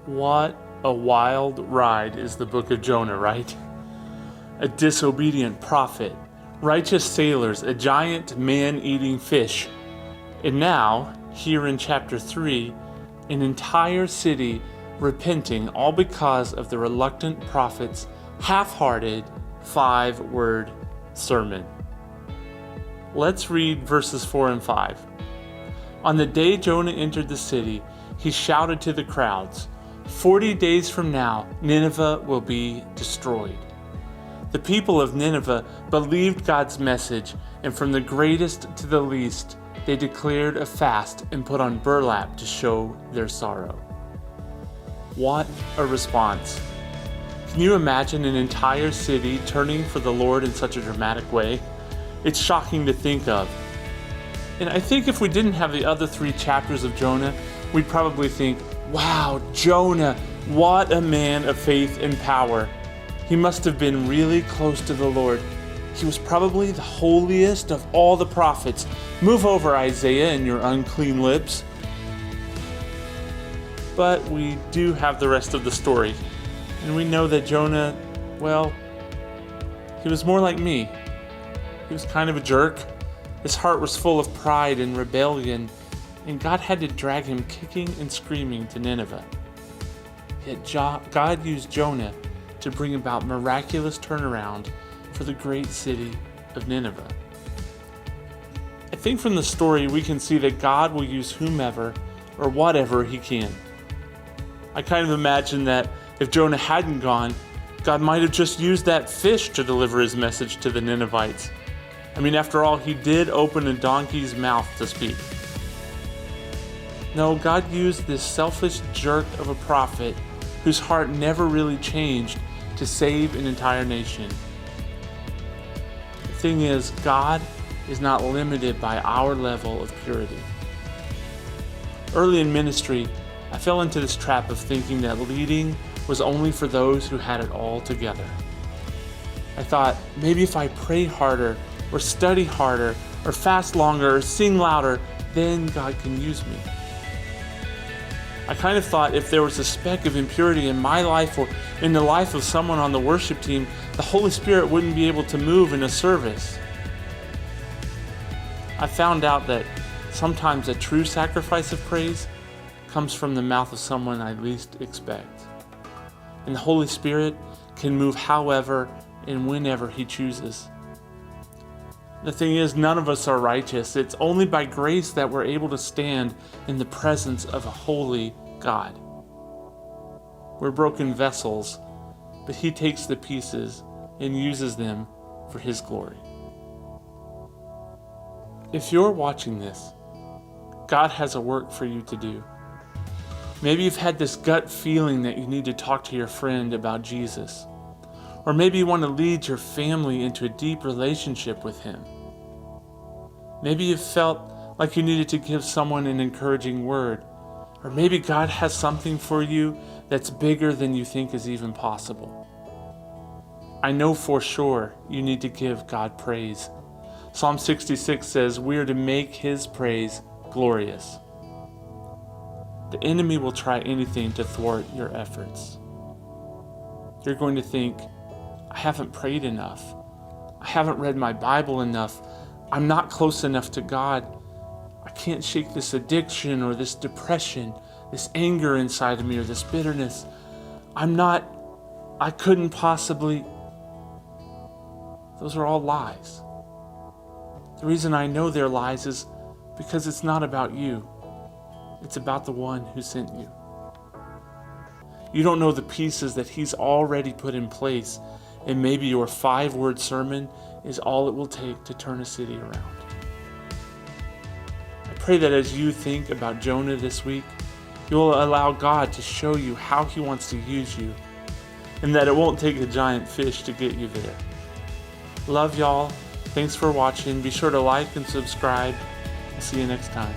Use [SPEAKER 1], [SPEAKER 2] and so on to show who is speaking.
[SPEAKER 1] What a wild ride is the book of Jonah, right? A disobedient prophet, righteous sailors, a giant man-eating fish. And now, here in chapter 3, an entire city repenting, all because of the reluctant prophet's half-hearted 5-word sermon. Let's read verses 4 and 5. On the day Jonah entered the city, he shouted to the crowds, 40 days from now, Nineveh will be destroyed. The people of Nineveh believed God's message, and from the greatest to the least, they declared a fast and put on burlap to show their sorrow. What a response! Can you imagine an entire city turning for the Lord in such a dramatic way? It's shocking to think of. And I think if we didn't have the other 3 chapters of Jonah, we'd probably think, wow, Jonah, what a man of faith and power. He must have been really close to the Lord. He was probably the holiest of all the prophets. Move over, Isaiah, and your unclean lips. But we do have the rest of the story. And we know that Jonah, well, he was more like me. He was kind of a jerk. His heart was full of pride and rebellion, and God had to drag him kicking and screaming to Nineveh. Yet God used Jonah to bring about miraculous turnaround for the great city of Nineveh. I think from the story we can see that God will use whomever or whatever he can. I kind of imagine that if Jonah hadn't gone, God might have just used that fish to deliver his message to the Ninevites. I mean, after all, he did open a donkey's mouth to speak. No, God used this selfish jerk of a prophet whose heart never really changed to save an entire nation. The thing is, God is not limited by our level of purity. Early in ministry, I fell into this trap of thinking that leading was only for those who had it all together. I thought, maybe if I pray harder, or study harder, or fast longer, or sing louder, then God can use me. I kind of thought if there was a speck of impurity in my life or in the life of someone on the worship team, the Holy Spirit wouldn't be able to move in a service. I found out that sometimes a true sacrifice of praise comes from the mouth of someone I least expect. And the Holy Spirit can move however and whenever He chooses. The thing is, none of us are righteous. It's only by grace that we're able to stand in the presence of a holy God. We're broken vessels, but He takes the pieces and uses them for His glory. If you're watching this, God has a work for you to do. Maybe you've had this gut feeling that you need to talk to your friend about Jesus. Or maybe you want to lead your family into a deep relationship with Him. Maybe you felt like you needed to give someone an encouraging word. Or maybe God has something for you that's bigger than you think is even possible. I know for sure you need to give God praise. Psalm 66 says we are to make His praise glorious. The enemy will try anything to thwart your efforts. You're going to think, I haven't prayed enough. I haven't read my Bible enough. I'm not close enough to God. I can't shake this addiction or this depression, this anger inside of me or this bitterness. I couldn't possibly. Those are all lies. The reason I know they're lies is because it's not about you. It's about the one who sent you. You don't know the pieces that He's already put in place, and maybe your 5-word sermon is all it will take to turn a city around. I pray that as you think about Jonah this week, you'll allow God to show you how He wants to use you, and that it won't take a giant fish to get you there. Love y'all. Thanks for watching. Be sure to like and subscribe. I'll see you next time.